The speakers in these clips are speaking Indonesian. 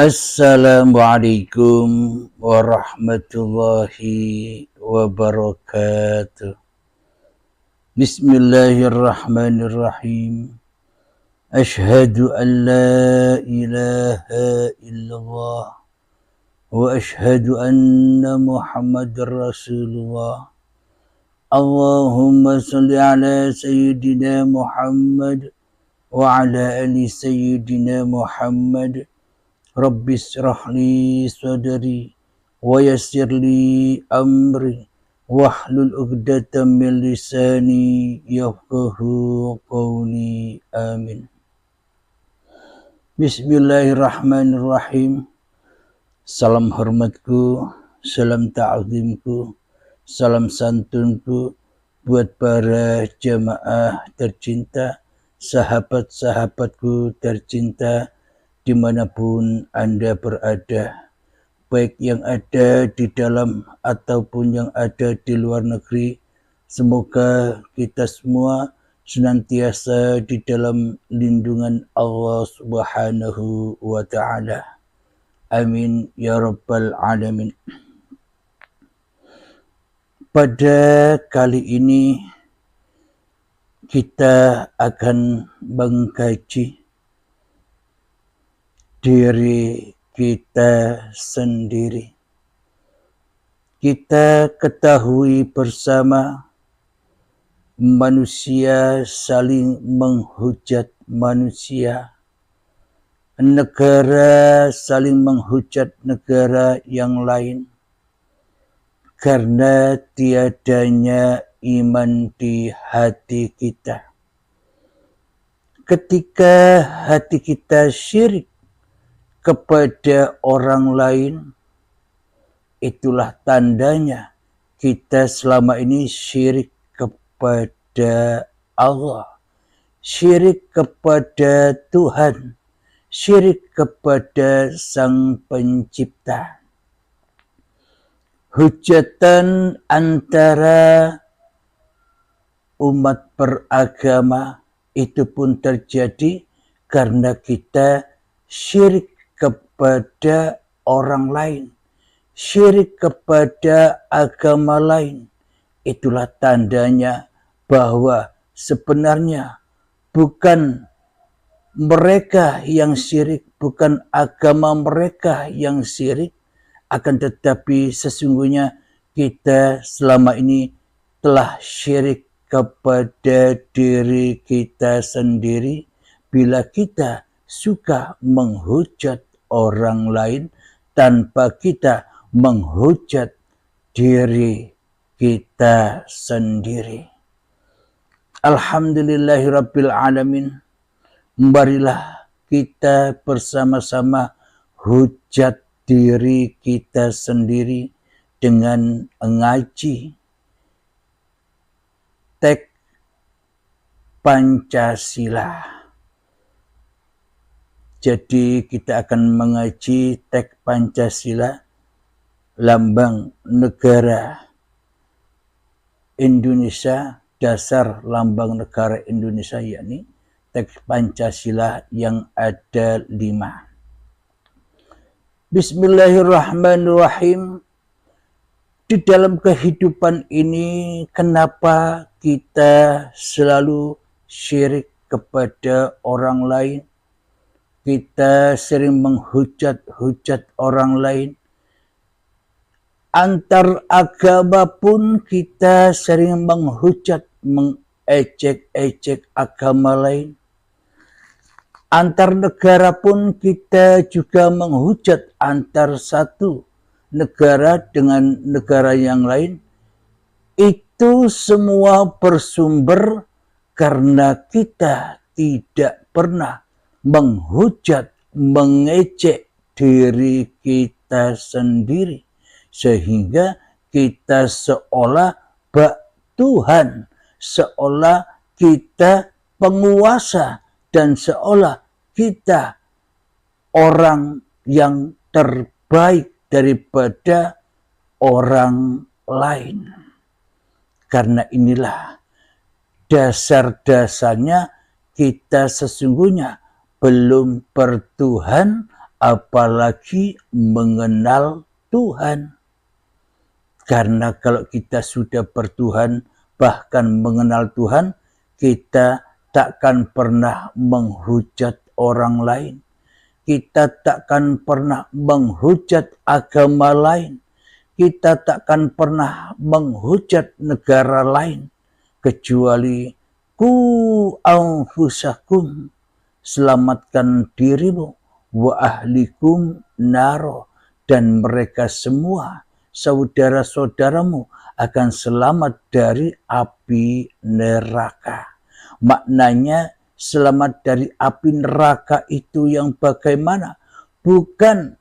Assalamualaikum warahmatullahi wabarakatuh. Bismillahirrahmanirrahim. Ashhadu an la ilaha illallah wa ashhadu anna Muhammadar Rasulullah. Allahumma salli ala Sayyidina Muhammad wa ala ali Sayyidina Muhammad. Rabbi syrah li sadri wa yassir li amri wahlul 'uqdatam min lisani yafqahu qawli. Amin. Bismillahirrahmanirrahim. Salam hormatku, salam ta'zimku, salam santunku buat para jamaah tercinta, sahabat-sahabatku tercinta dimanapun Anda berada, baik yang ada di dalam ataupun yang ada di luar negeri. Semoga kita semua senantiasa di dalam lindungan Allah Subhanahu wa Ta'ala. Amin ya Rabbal Alamin. Pada kali ini kita akan mengkaji diri kita sendiri. Kita ketahui bersama manusia saling menghujat manusia. Negara saling menghujat negara yang lain karena tiadanya iman di hati kita. Ketika hati kita syirik kepada orang lain, itulah tandanya kita selama ini syirik kepada Allah, syirik kepada Tuhan, syirik kepada Sang Pencipta. Hujatan antara umat beragama itu pun terjadi karena kita syirik kepada orang lain, syirik kepada agama lain. Itulah tandanya bahwa sebenarnya bukan mereka yang syirik, bukan agama mereka yang syirik, akan tetapi sesungguhnya kita selama ini telah syirik kepada diri kita sendiri bila kita suka menghujat orang lain tanpa kita menghujat diri kita sendiri. Alhamdulillahirabbil alamin. Marilah kita bersama-sama hujat diri kita sendiri dengan ngaji teks Pancasila. Jadi kita akan mengaji teks Pancasila, lambang negara Indonesia, dasar lambang negara Indonesia, yakni teks Pancasila yang ada 5. Bismillahirrahmanirrahim. Di dalam kehidupan ini, kenapa kita selalu syirik kepada orang lain? Kita sering menghujat-hujat orang lain. Antar agama pun kita sering menghujat, mengejek-ejek agama lain. Antar negara pun kita juga menghujat antar satu negara dengan negara yang lain. Itu semua bersumber karena kita tidak pernah menghujat, mengejek diri kita sendiri, sehingga kita seolah bak Tuhan, seolah kita penguasa, dan seolah kita orang yang terbaik daripada orang lain. Karena inilah dasar-dasarnya kita sesungguhnya belum bertuhan apalagi mengenal Tuhan. Karena kalau kita sudah bertuhan, bahkan mengenal Tuhan, kita takkan pernah menghujat orang lain. Kita takkan pernah menghujat agama lain. Kita takkan pernah menghujat negara lain. Kecuali ku anfusakum, selamatkan dirimu, wa ahlikum naro, dan mereka semua saudara-saudaramu akan selamat dari api neraka. Maknanya selamat dari api neraka itu yang bagaimana? Bukan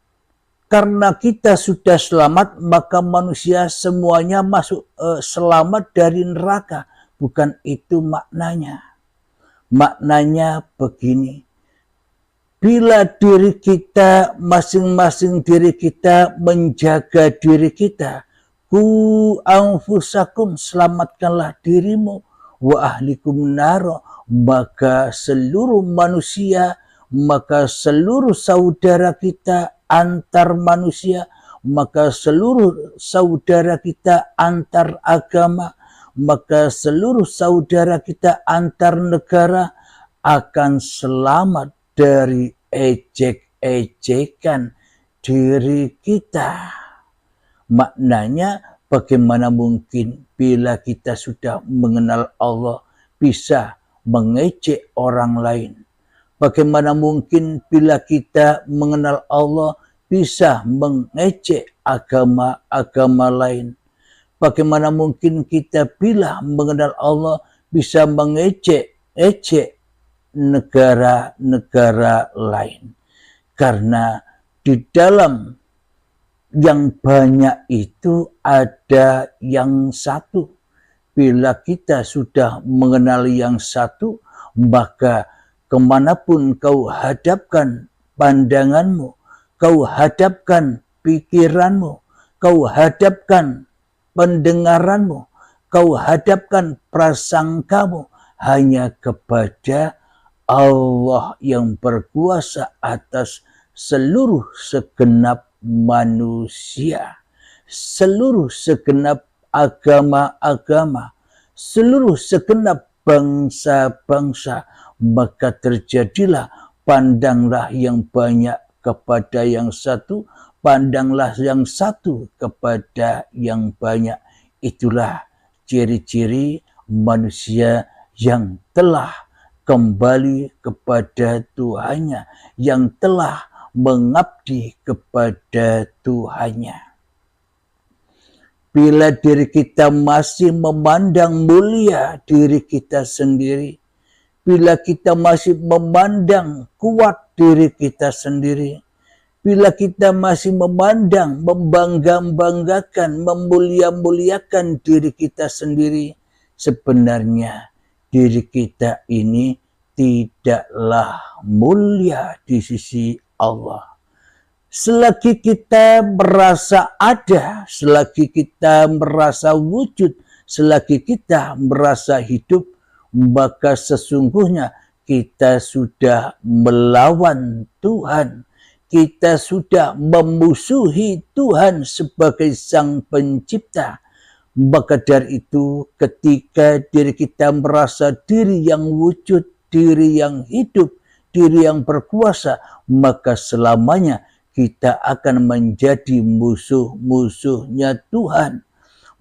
karena kita sudah selamat maka manusia semuanya masuk selamat dari neraka. Bukan itu maknanya. Maknanya begini. Bila diri kita, masing-masing diri kita menjaga diri kita, ku anfusakum, selamatkanlah dirimu, wa ahlikum naro, maka seluruh manusia, maka seluruh saudara kita antar manusia, maka seluruh saudara kita antar agama, maka seluruh saudara kita antar negara akan selamat dari ejek-ejekan diri kita. Maknanya bagaimana mungkin bila kita sudah mengenal Allah bisa mengejek orang lain. Bagaimana mungkin bila kita mengenal Allah bisa mengejek agama-agama lain. Bagaimana mungkin kita bila mengenal Allah bisa mengejek negara-negara lain. Karena di dalam yang banyak itu ada yang satu. Bila kita sudah mengenal yang satu, maka kemanapun kau hadapkan pandanganmu, kau hadapkan pikiranmu, kau hadapkan pendengaranmu, kau hadapkan prasangkamu hanya kepada Allah yang berkuasa atas seluruh segenap manusia, seluruh segenap agama-agama, seluruh segenap bangsa-bangsa, maka terjadilah pandanglah yang banyak kepada yang satu, pandanglah yang satu kepada yang banyak. Itulah ciri-ciri manusia yang telah kembali kepada Tuhannya, yang telah mengabdi kepada Tuhannya. Bila diri kita masih memandang mulia diri kita sendiri, bila kita masih memandang kuat diri kita sendiri, bila kita masih memandang, membangga-banggakan, memulia-muliakan diri kita sendiri, sebenarnya diri kita ini tidaklah mulia di sisi Allah. Selagi kita merasa ada, selagi kita merasa wujud, selagi kita merasa hidup, maka sesungguhnya kita sudah melawan Tuhan. Kita sudah memusuhi Tuhan sebagai Sang Pencipta. Maka dari itu ketika diri kita merasa diri yang wujud, diri yang hidup, diri yang berkuasa, maka selamanya kita akan menjadi musuh-musuhnya Tuhan.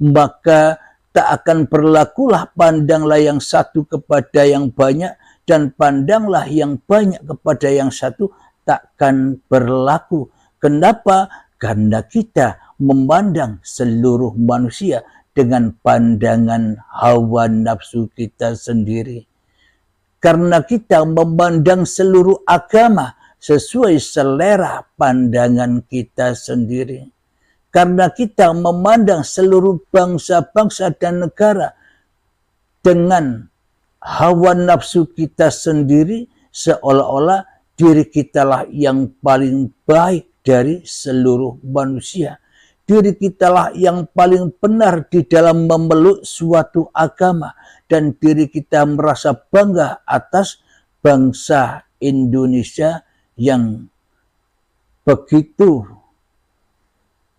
Maka tak akan berlakulah pandanglah yang satu kepada yang banyak dan pandanglah yang banyak kepada yang satu, takkan berlaku. Kenapa? Karena kita memandang seluruh manusia dengan pandangan hawa nafsu kita sendiri. Karena kita memandang seluruh agama sesuai selera pandangan kita sendiri. Karena kita memandang seluruh bangsa-bangsa dan negara dengan hawa nafsu kita sendiri, seolah-olah diri kitalah yang paling baik dari seluruh manusia. Diri kitalah yang paling benar di dalam memeluk suatu agama. Dan diri kita merasa bangga atas bangsa Indonesia yang begitu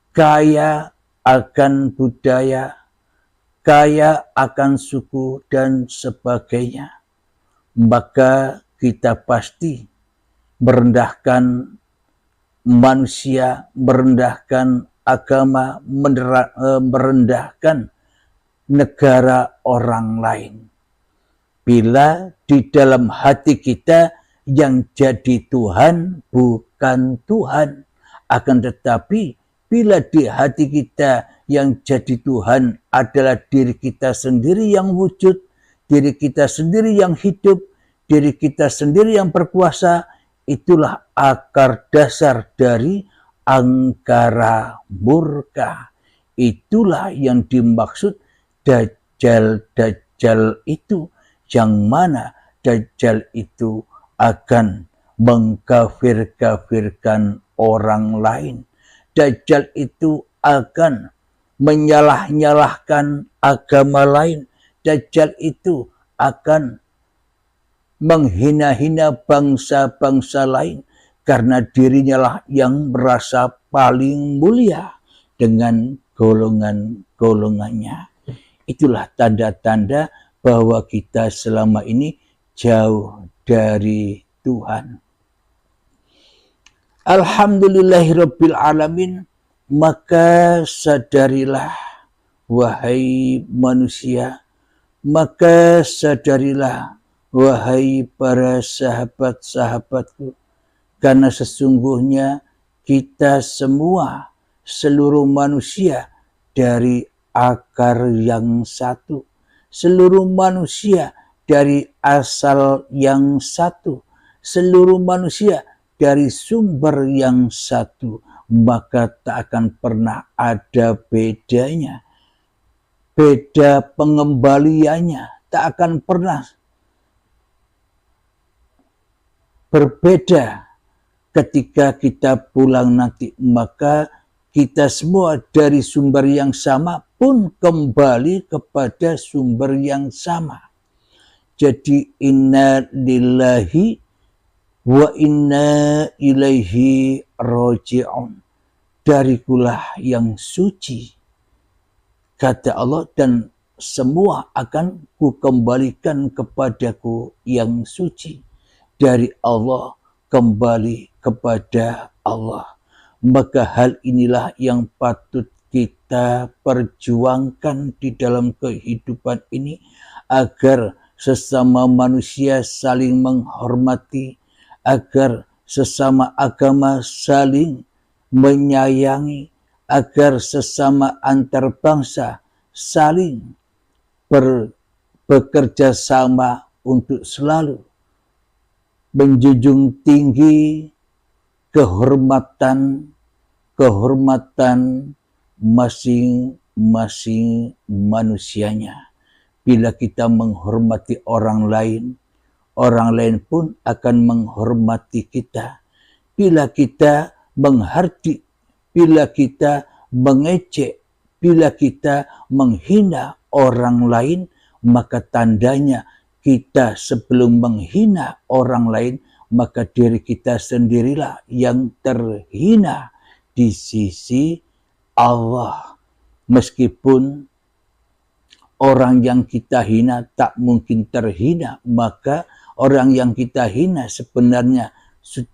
kaya akan budaya, kaya akan suku dan sebagainya, maka kita pasti merendahkan manusia, merendahkan agama, merendahkan negara orang lain. Bila di dalam hati kita yang jadi Tuhan bukan Tuhan, akan tetapi bila di hati kita yang jadi Tuhan adalah diri kita sendiri yang wujud, diri kita sendiri yang hidup, diri kita sendiri yang berkuasa, itulah akar dasar dari angkara murka. Itulah yang dimaksud Dajjal itu, yang mana Dajjal itu akan mengkafir-kafirkan orang lain. Dajjal itu akan menyalah-nyalahkan agama lain. Dajjal itu akan menghina-hina bangsa-bangsa lain karena dirinya lah yang merasa paling mulia dengan golongan-golongannya. Itulah tanda-tanda bahwa kita selama ini jauh dari Tuhan. Alhamdulillahirabbil alamin, maka sadarilah wahai manusia, maka sadarilah wahai para sahabat-sahabatku, karena sesungguhnya kita semua, seluruh manusia dari akar yang satu, seluruh manusia dari asal yang satu, seluruh manusia dari sumber yang satu, maka tak akan pernah ada bedanya. Beda pengembaliannya tak akan pernah berbeda ketika kita pulang nanti. Maka kita semua dari sumber yang sama pun kembali kepada sumber yang sama. Jadi inna lillahi wa inna ilaihi raji'un. Darikulah yang suci, kata Allah, dan semua akan kukembalikan kepadaku yang suci. Dari Allah kembali kepada Allah. Maka hal inilah yang patut kita perjuangkan di dalam kehidupan ini, agar sesama manusia saling menghormati, agar sesama agama saling menyayangi, agar sesama antar bangsa saling bekerja sama untuk selalu menjunjung tinggi kehormatan masing-masing manusianya. Bila kita menghormati orang lain pun akan menghormati kita. Bila kita menghardik, bila kita mengejek, bila kita menghina orang lain, maka tandanya kita sebelum menghina orang lain, maka diri kita sendirilah yang terhina di sisi Allah. Meskipun orang yang kita hina tak mungkin terhina, maka orang yang kita hina sebenarnya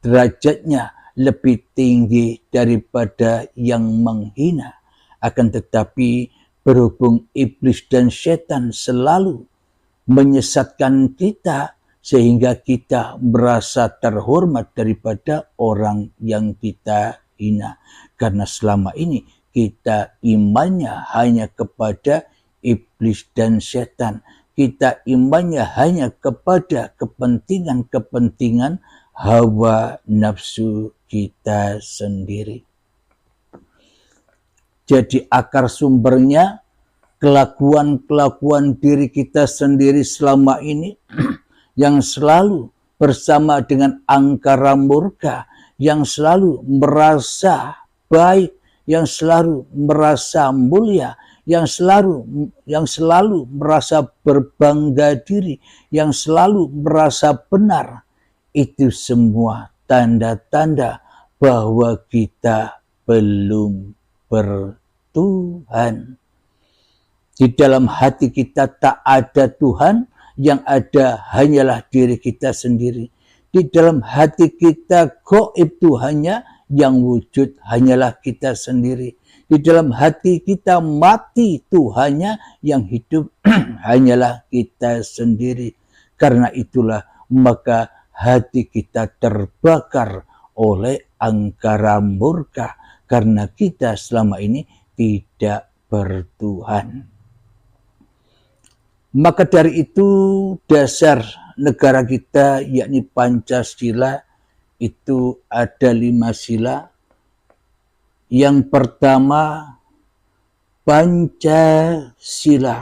derajatnya lebih tinggi daripada yang menghina. Akan tetapi berhubung iblis dan setan selalu menyesatkan kita, sehingga kita merasa terhormat daripada orang yang kita hina. Karena selama ini kita imannya hanya kepada iblis dan setan. Kita imannya hanya kepada kepentingan-kepentingan hawa nafsu kita sendiri. Jadi akar sumbernya kelakuan-kelakuan diri kita sendiri selama ini yang selalu bersama dengan angkara murka, yang selalu merasa baik, yang selalu merasa mulia, yang selalu merasa berbangga diri, yang selalu merasa benar. Itu semua tanda-tanda bahwa kita belum bertuhan. Di dalam hati kita tak ada Tuhan, yang ada hanyalah diri kita sendiri. Di dalam hati kita gaib Tuhannya, yang wujud hanyalah kita sendiri. Di dalam hati kita mati Tuhannya, yang hidup hanyalah kita sendiri. Karena itulah maka hati kita terbakar oleh angkara murka, karena kita selama ini tidak bertuhan. Maka dari itu dasar negara kita yakni Pancasila itu ada 5 sila. Yang pertama Pancasila,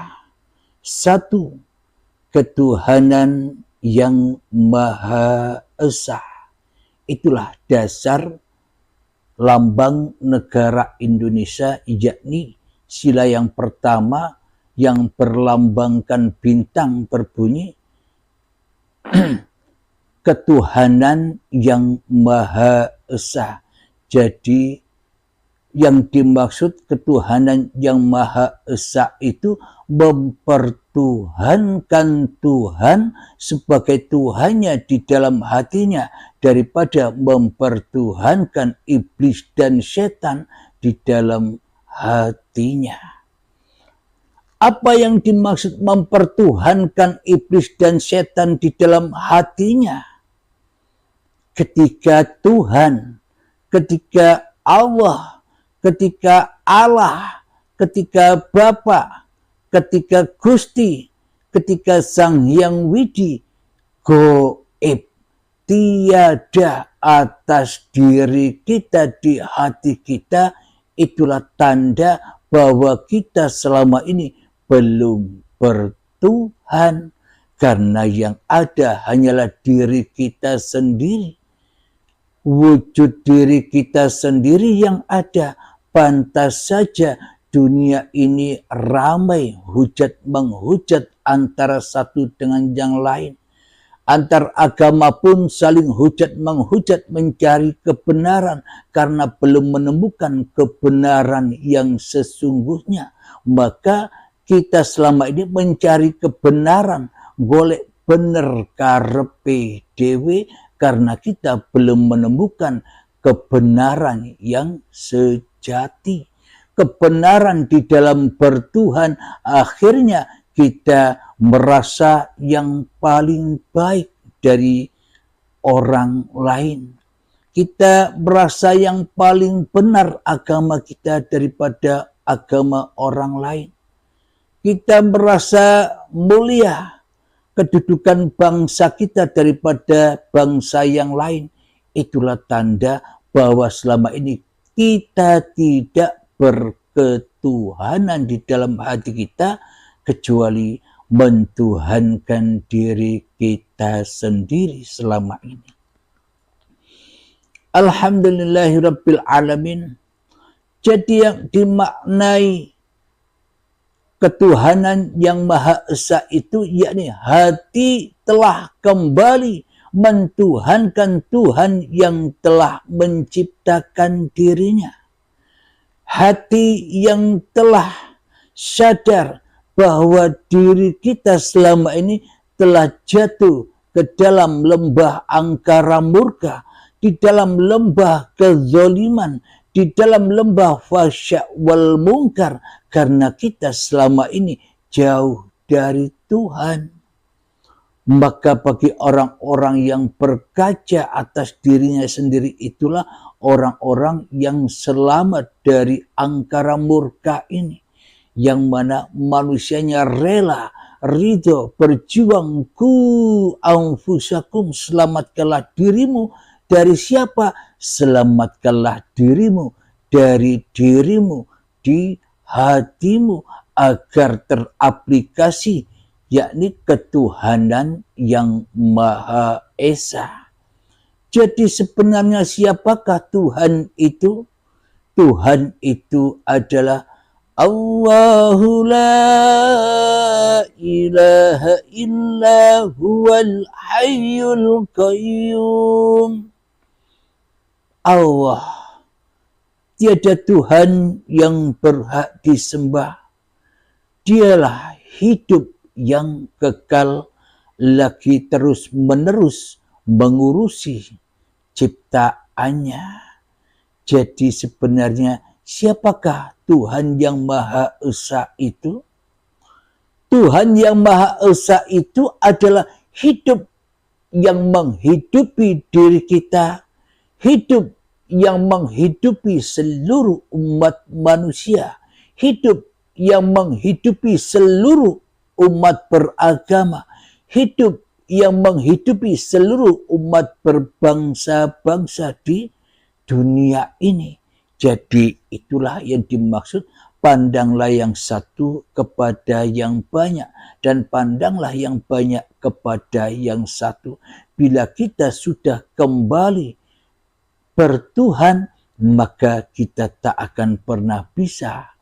1. Ketuhanan yang Maha Esa. Itulah dasar lambang negara Indonesia, yakni sila yang pertama yang berlambangkan bintang berbunyi ketuhanan yang Maha Esa. Jadi yang dimaksud ketuhanan yang Maha Esa itu mempertuhankan Tuhan sebagai Tuhannya di dalam hatinya, daripada mempertuhankan iblis dan setan di dalam hatinya. Apa yang dimaksud mempertuhankan iblis dan setan di dalam hatinya? Ketika Tuhan, ketika Allah, ketika Allah, ketika Bapa, ketika Gusti, ketika Sang Hyang Widi gaib, tiada atas diri kita, di hati kita, itulah tanda bahwa kita selama ini belum bertuhan, karena yang ada hanyalah diri kita sendiri. Wujud diri kita sendiri yang ada. Pantas saja dunia ini ramai hujat-menghujat antara satu dengan yang lain. Antar agama pun saling hujat-menghujat mencari kebenaran karena belum menemukan kebenaran yang sesungguhnya. Maka kita selama ini mencari kebenaran, golek bener karepe dewe, karena kita belum menemukan kebenaran yang sejati. Kebenaran di dalam bertuhan, akhirnya kita merasa yang paling baik dari orang lain. Kita merasa yang paling benar agama kita daripada agama orang lain. Kita merasa mulia kedudukan bangsa kita daripada bangsa yang lain. Itulah tanda bahwa selama ini kita tidak berketuhanan di dalam hati kita, kecuali mentuhankan diri kita sendiri selama ini. Alhamdulillahirabbil alamin. Jadi yang dimaknai ketuhanan yang Maha Esa itu yakni hati telah kembali mentuhankan Tuhan yang telah menciptakan dirinya. Hati yang telah sadar bahwa diri kita selama ini telah jatuh ke dalam lembah angkara murka, di dalam lembah kezaliman, di dalam lembah fahsya wal mungkar, karena kita selama ini jauh dari Tuhan. Maka bagi orang-orang yang berkaca atas dirinya sendiri, itulah orang-orang yang selamat dari angkara murka ini, yang mana manusianya rela, ridho, berjuang, ku anfusakum, selamatkanlah dirimu. Dari siapa? Selamatkanlah dirimu dari dirimu, di hatimu, agar teraplikasi, yakni ketuhanan yang Maha Esa. Jadi sebenarnya siapakah Tuhan itu? Tuhan itu adalah Allahu la ilaha illa huwal hayyul qayyum. Allah. Tiada Tuhan yang berhak disembah. Dialah hidup yang kekal, lagi terus-menerus mengurusi ciptaannya. Jadi sebenarnya siapakah Tuhan yang Maha Esa itu? Tuhan yang Maha Esa itu adalah hidup yang menghidupi diri kita, hidup yang menghidupi seluruh umat manusia, hidup yang menghidupi seluruh umat beragama, hidup yang menghidupi seluruh umat berbangsa-bangsa di dunia ini. Jadi itulah yang dimaksud, pandanglah yang satu kepada yang banyak, dan pandanglah yang banyak kepada yang satu. Bila kita sudah kembali bertuhan, maka kita tak akan pernah bisa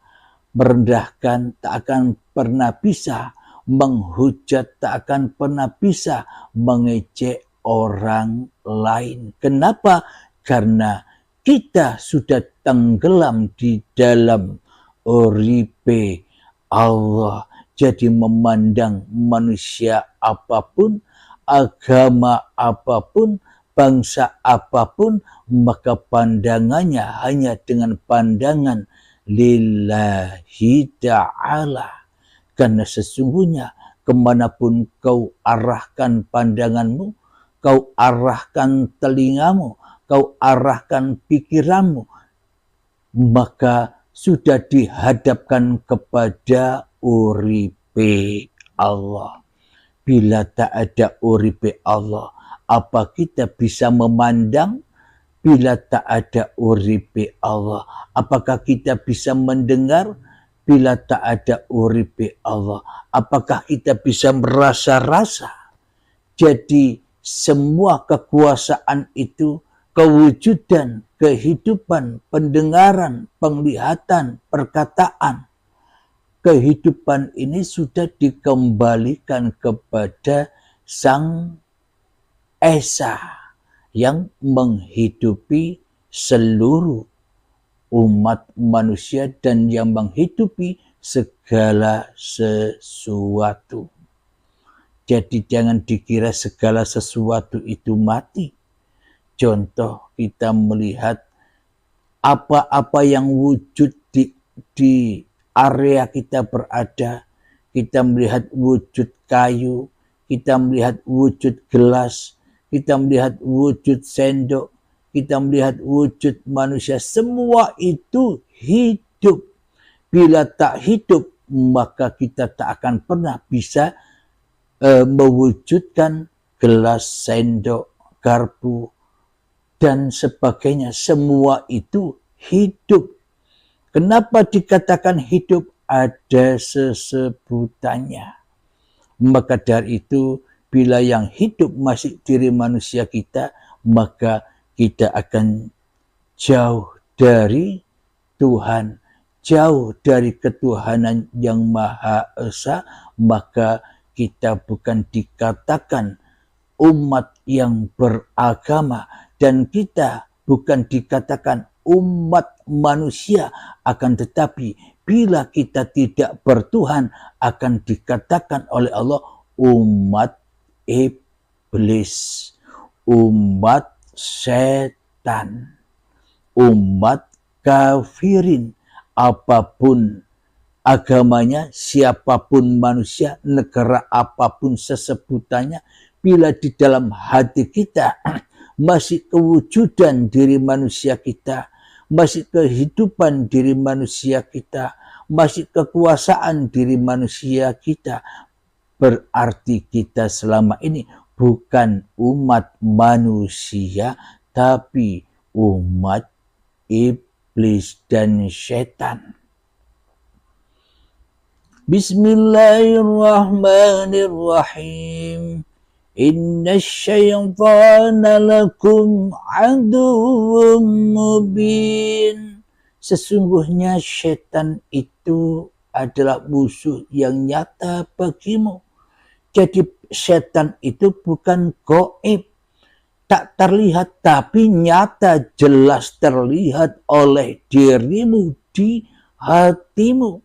merendahkan, tak akan pernah bisa menghujat, tak akan pernah bisa mengejek orang lain. Kenapa? Karena kita sudah tenggelam di dalam uripe Allah. Jadi memandang manusia apapun, agama apapun, bangsa apapun, maka pandangannya hanya dengan pandangan lillahi ta'ala. Karena sesungguhnya kemanapun kau arahkan pandanganmu, kau arahkan telingamu, kau arahkan pikiranmu, maka sudah dihadapkan kepada uripe Allah. Bila tak ada uripe Allah, apa kita bisa memandang? Bila tak ada uripe Allah, apakah kita bisa mendengar? Bila tak ada uripe Allah, apakah kita bisa merasa-rasa? Jadi semua kekuasaan itu, kewujudan, kehidupan, pendengaran, penglihatan, perkataan, kehidupan ini sudah dikembalikan kepada Sang Esa yang menghidupi seluruh umat manusia dan yang menghidupi segala sesuatu. Jadi jangan dikira segala sesuatu itu mati. Contoh, kita melihat apa-apa yang wujud di area kita berada. Kita melihat wujud kayu, kita melihat wujud gelas, kita melihat wujud sendok, kita melihat wujud manusia. Semua itu hidup. Bila tak hidup, maka kita tak akan pernah bisa mewujudkan gelas, sendok, garpu, dan sebagainya. Semua itu hidup. Kenapa dikatakan hidup? Ada sesebutannya. Maka dari itu, bila yang hidup masih diri manusia kita, maka kita akan jauh dari Tuhan, jauh dari ketuhanan yang Maha Esa, maka kita bukan dikatakan umat yang beragama, dan kita bukan dikatakan umat manusia, akan tetapi bila kita tidak bertuhan akan dikatakan oleh Allah umat iblis, umat setan, umat kafirin. Apapun agamanya, siapapun manusia, negara apapun sesebutannya, bila di dalam hati kita masih kewujudan diri manusia kita, masih kehidupan diri manusia kita, masih kekuasaan diri manusia kita, berarti kita selama ini bukan umat manusia, tapi umat iblis dan setan. Bismillahirrahmanirrahim. Inna syaitana lakum aduwwum mubin. Sesungguhnya setan itu adalah musuh yang nyata bagimu. Jadi setan itu bukan gaib. tak terlihat tapi nyata jelas terlihat oleh dirimu di hatimu.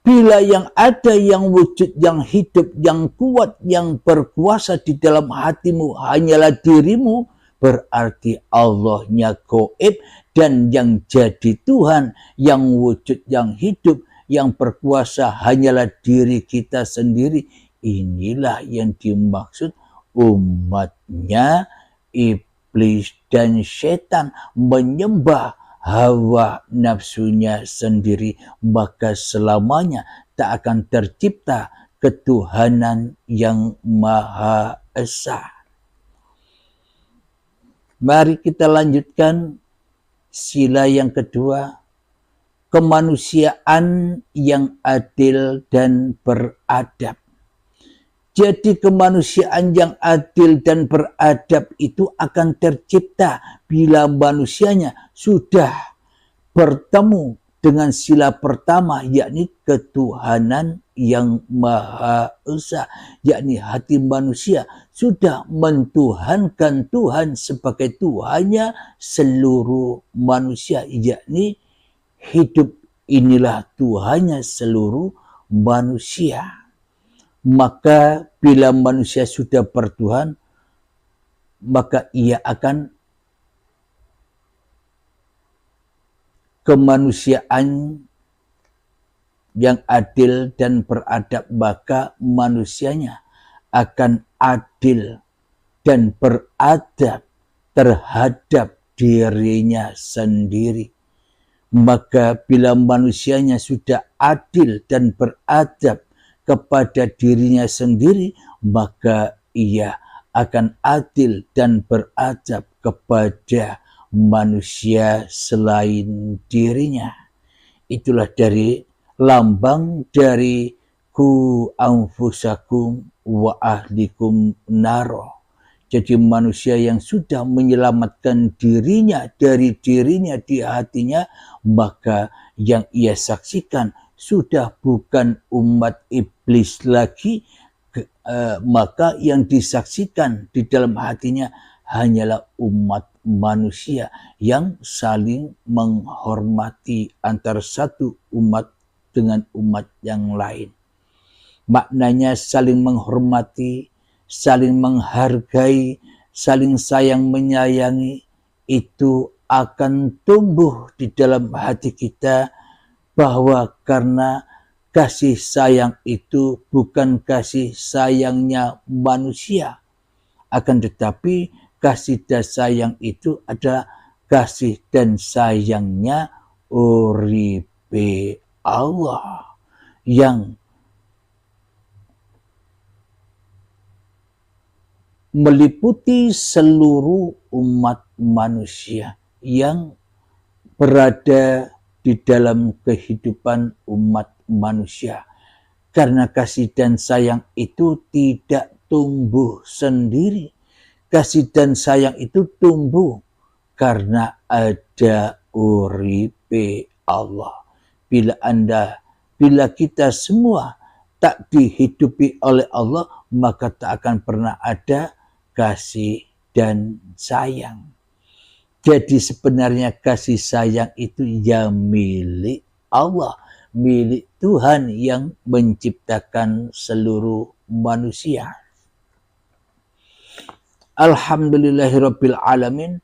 Bila yang ada, yang wujud, yang hidup, yang kuat, yang berkuasa di dalam hatimu hanyalah dirimu, berarti Allahnya gaib, dan yang jadi Tuhan, yang wujud, yang hidup, yang berkuasa hanyalah diri kita sendiri. Inilah yang dimaksud umatnya iblis dan setan menyembah hawa nafsunya sendiri, maka selamanya tak akan tercipta ketuhanan yang Maha Esa. Mari kita lanjutkan sila yang kedua, kemanusiaan yang adil dan beradab. Jadi kemanusiaan yang adil dan beradab itu akan tercipta bila manusianya sudah bertemu dengan sila pertama, yakni ketuhanan yang Maha Esa, yakni hati manusia sudah mentuhankan Tuhan sebagai Tuhannya seluruh manusia, yakni hidup inilah Tuhannya seluruh manusia. Maka bila manusia sudah bertuhan, maka ia akan kemanusiaan yang adil dan beradab, maka manusianya akan adil dan beradab terhadap dirinya sendiri. Maka bila manusianya sudah adil dan beradab kepada dirinya sendiri, maka ia akan adil dan beradab kepada manusia selain dirinya. Itulah dari lambang dari ku anfusakum wa ahlikum naro. Jadi manusia yang sudah menyelamatkan dirinya dari dirinya di hatinya, maka yang ia saksikan sudah bukan umat iblis lagi, maka yang disaksikan di dalam hatinya hanyalah umat manusia yang saling menghormati antara satu umat dengan umat yang lain. Maknanya saling menghormati, saling menghargai, saling sayang menyayangi, itu akan tumbuh di dalam hati kita, bahwa karena kasih sayang itu bukan kasih sayangnya manusia, akan tetapi kasih dan sayang itu adalah kasih dan sayangnya uripe Allah, yang meliputi seluruh umat manusia yang berada di dalam kehidupan umat manusia. Karena kasih dan sayang itu tidak tumbuh sendiri. Kasih dan sayang itu tumbuh karena ada uripe Allah. Bila kita semua tak dihidupi oleh Allah, maka tak akan pernah ada kasih dan sayang. Jadi sebenarnya kasih sayang itu ya milik Allah, milik Tuhan yang menciptakan seluruh manusia. Alhamdulillahirabbil alamin.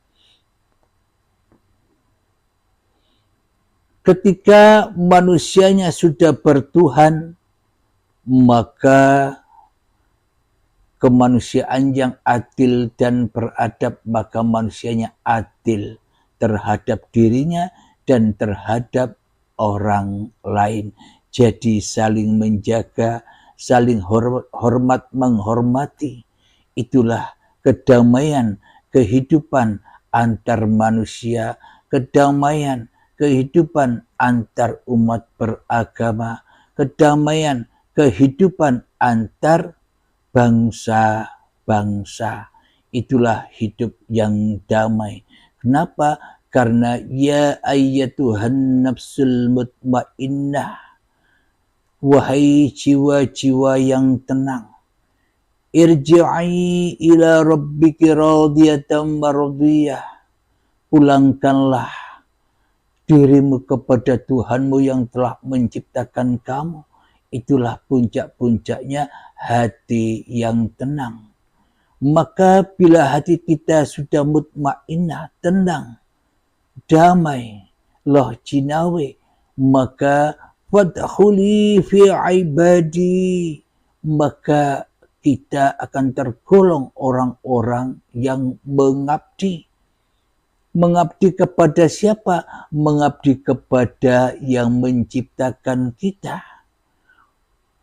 Ketika manusianya sudah bertuhan, maka kemanusiaan yang adil dan beradab, maka manusianya adil terhadap dirinya dan terhadap orang lain. Jadi saling menjaga, saling hormat menghormati. Itulah kedamaian kehidupan antar manusia, kedamaian kehidupan antar umat beragama, kedamaian kehidupan antar bangsa-bangsa. Itulah hidup yang damai. Kenapa? Karena ya ayyatuhan nafsul mutmainnah, wahai jiwa-jiwa yang tenang, Irji'i ila rabbiki radiyatan mardiyah. Pulangkanlah dirimu kepada Tuhanmu yang telah menciptakan kamu. Itulah puncak-puncaknya hati yang tenang. Maka bila hati kita sudah mutmainnah, tenang, damai, loh jinawe, maka fadkhuli fi ibadi, maka kita akan tergolong orang-orang yang mengabdi. Mengabdi kepada siapa? Mengabdi kepada yang menciptakan kita.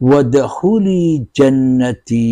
Wadkhuli jannati,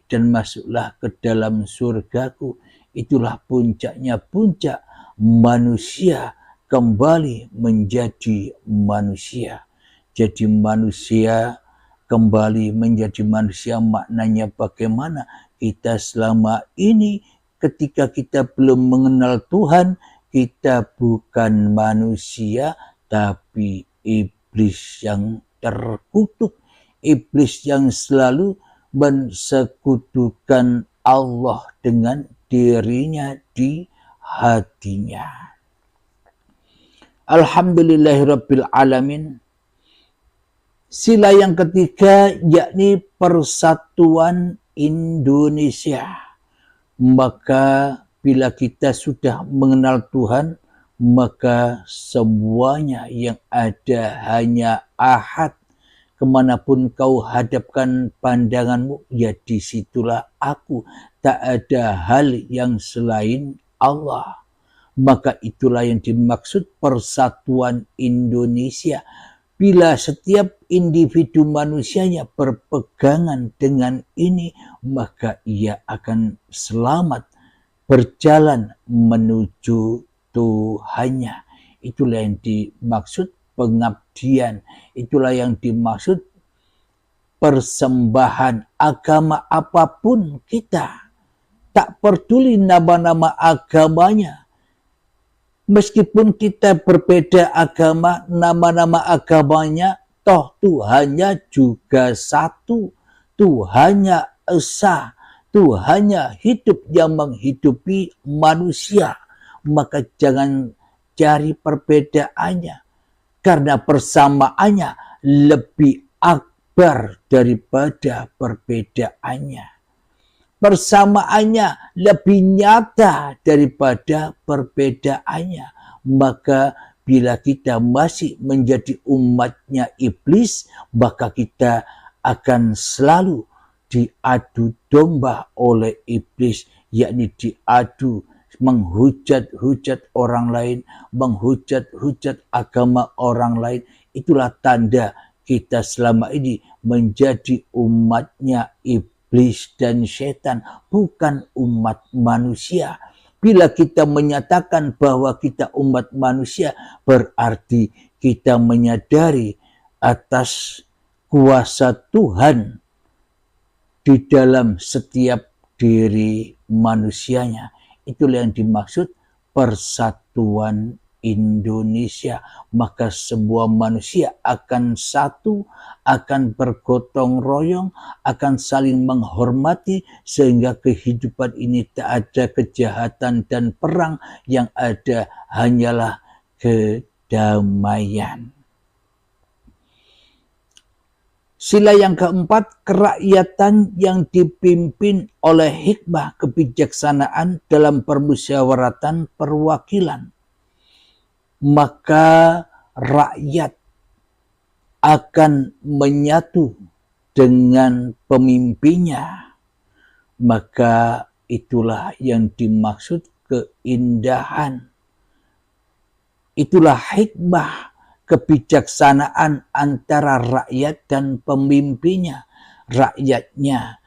dan masuklah ke dalam surgaku. Itulah puncaknya, puncak manusia kembali menjadi manusia. Jadi manusia kembali menjadi manusia maknanya bagaimana? Kita selama ini ketika kita belum mengenal Tuhan, kita bukan manusia tapi iblis yang terkutuk. Iblis yang selalu mensekutukan Allah dengan dirinya di hatinya. Alhamdulillahirabbil alamin. Sila yang ketiga yakni persatuan Indonesia. Maka bila kita sudah mengenal Tuhan, maka semuanya yang ada hanya ahad. Kemanapun kau hadapkan pandanganmu, ya disitulah aku. Tak ada hal yang selain Allah. Maka itulah yang dimaksud persatuan Indonesia. Bila setiap individu manusianya berpegangan dengan ini, maka ia akan selamat berjalan menuju Tuhannya. Itulah yang dimaksud pengabdian. Itulah yang dimaksud persembahan. Agama apapun kita, tak peduli nama-nama agamanya. Meskipun kita berbeda agama, nama-nama agamanya, toh Tuhannya juga satu. Tuhannya esa. Tuhannya hidup yang menghidupi manusia. Maka jangan cari perbedaannya. Karena persamaannya lebih akbar daripada perbedaannya. Persamaannya lebih nyata daripada perbedaannya. Maka bila kita masih menjadi umatnya iblis, maka kita akan selalu diadu domba oleh iblis, yakni diadu menghujat-hujat orang lain, menghujat-hujat agama orang lain. Itulah tanda kita selama ini menjadi umatnya iblis dan setan, bukan umat manusia. Bila kita menyatakan bahwa kita umat manusia, berarti kita menyadari atas kuasa Tuhan di dalam setiap diri manusianya. Itulah yang dimaksud persatuan Indonesia. Maka semua manusia akan satu, akan bergotong royong, akan saling menghormati, sehingga kehidupan ini tak ada kejahatan dan perang, yang ada hanyalah kedamaian. Sila yang keempat, kerakyatan yang dipimpin oleh hikmah kebijaksanaan dalam permusyawaratan perwakilan. Maka rakyat akan menyatu dengan pemimpinnya. Maka itulah yang dimaksud keindahan. Itulah hikmah kebijaksanaan antara rakyat dan pemimpinnya. Rakyatnya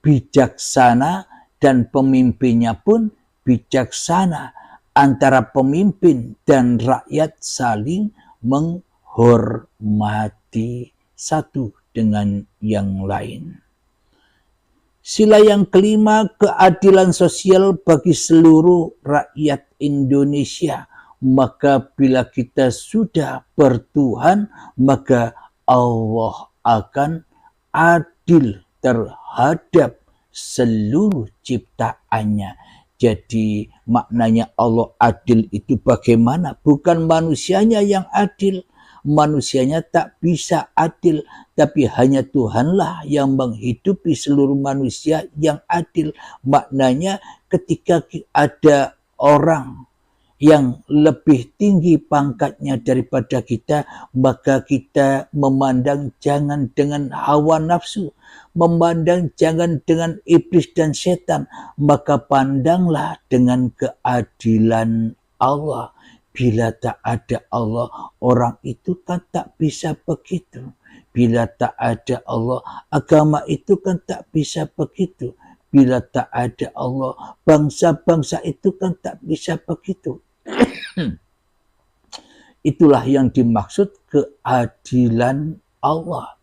bijaksana dan pemimpinnya pun bijaksana. Antara pemimpin dan rakyat saling menghormati satu dengan yang lain. Sila yang kelima, keadilan sosial bagi seluruh rakyat Indonesia. Maka bila kita sudah bertuhan, maka Allah akan adil terhadap seluruh ciptaannya. Jadi maknanya Allah adil itu bagaimana? Bukan manusianya yang adil. Manusianya tak bisa adil, tapi hanya Tuhanlah yang menghidupi seluruh manusia yang adil. Maknanya ketika ada orang yang lebih tinggi pangkatnya daripada kita, maka kita memandang jangan dengan hawa nafsu, memandang jangan dengan iblis dan setan, maka pandanglah dengan keadilan Allah. Bila tak ada Allah, orang itu kan tak bisa begitu. Bila tak ada Allah, agama itu kan tak bisa begitu. Bila tak ada Allah, bangsa-bangsa itu kan tak bisa begitu. Itulah yang dimaksud keadilan Allah.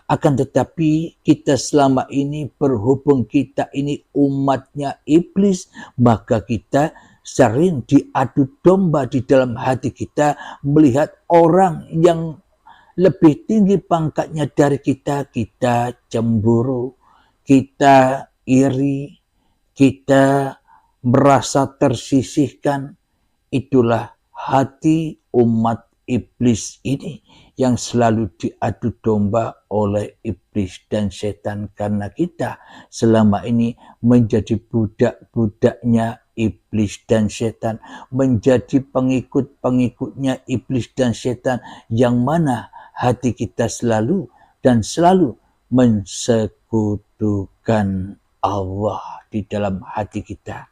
Akan tetapi kita selama ini berhubung kita ini umatnya iblis, maka kita sering diadu domba di dalam hati kita melihat orang yang lebih tinggi pangkatnya dari kita, kita cemburu, kita iri, kita merasa tersisihkan. Itulah hati umat iblis ini yang selalu diadu domba oleh iblis dan setan, karena kita selama ini menjadi budak-budaknya iblis dan setan, menjadi pengikut-pengikutnya iblis dan setan, yang mana hati kita selalu dan selalu mensekutukan Allah di dalam hati kita.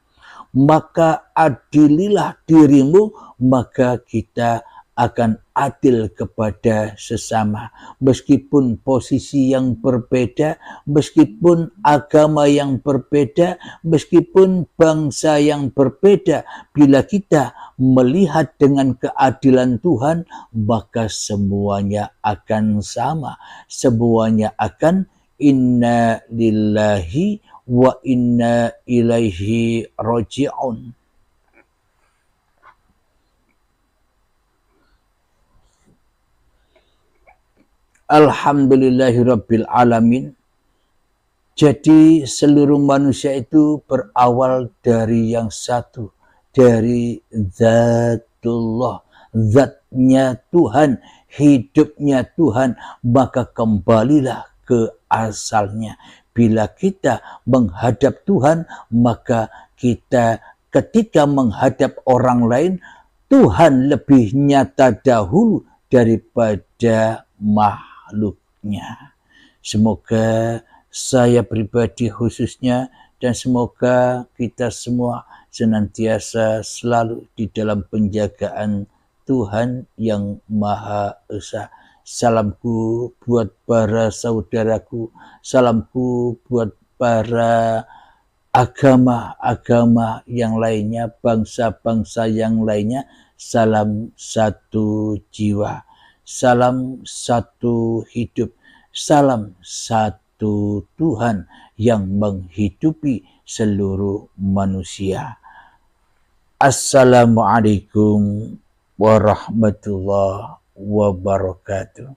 Maka adililah dirimu, maka kita akan adil kepada sesama. Meskipun posisi yang berbeda, meskipun agama yang berbeda, meskipun bangsa yang berbeda, bila kita melihat dengan keadilan Tuhan, maka semuanya akan sama. Semuanya akan inna lillahi wa inna ilaihi raji'un. Alhamdulillahirabbil alamin. Jadi seluruh manusia itu berawal dari yang satu, dari zatullah, zatnya Tuhan, hidupnya Tuhan, maka kembalilah ke asalnya. Bila kita menghadap Tuhan, maka kita ketika menghadap orang lain, Tuhan lebih nyata dahulu daripada makhluknya. Semoga saya pribadi khususnya dan semoga kita semua senantiasa selalu di dalam penjagaan Tuhan yang Maha Esa. Salamku buat para saudaraku, salamku buat para agama-agama yang lainnya, bangsa-bangsa yang lainnya. Salam satu jiwa, salam satu hidup, salam satu Tuhan yang menghidupi seluruh manusia. Assalamualaikum warahmatullahi wabarakatuh.